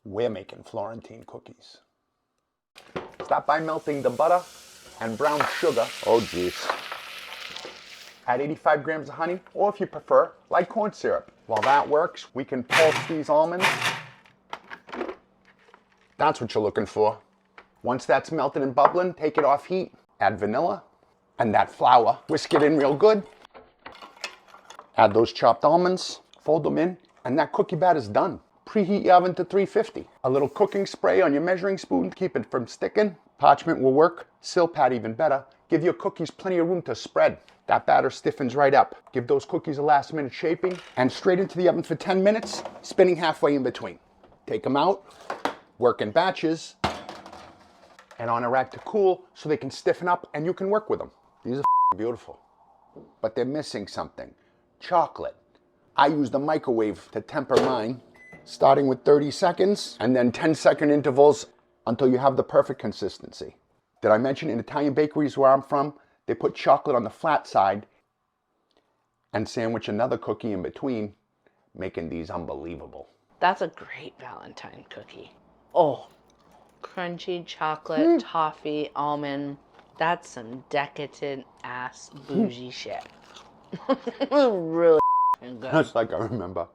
we're making Florentine cookies. Start by melting the butter and brown sugar. Oh geez. Add 85 grams of honey, or if you prefer, light corn syrup. While that works, we can pulse these almonds. That's what you're looking for. Once that's melted and bubbling, take it off heat, add vanilla and that flour. Whisk it in real good. Add those chopped almonds, fold them in, and that cookie batter's done. Preheat your oven to 350. A little cooking spray on your measuring spoon to keep it from sticking. Parchment will work, Silpat even better. Give your cookies plenty of room to spread. That batter stiffens right up. Give those cookies a last minute shaping and straight into the oven for 10 minutes, spinning halfway in between. Take them out, work in batches, and on a rack to cool so they can stiffen up and you can work with them. These are beautiful, but they're missing something. Chocolate. I use the microwave to temper mine, starting with 30 seconds and then 10-second intervals until you have the perfect consistency. Did I mention in Italian bakeries where I'm from, they put chocolate on the flat side and sandwich another cookie in between, making these unbelievable. That's a great Valentine cookie. Oh, crunchy chocolate, toffee, almond. That's some decadent ass bougie shit. Really good. That's like I remember.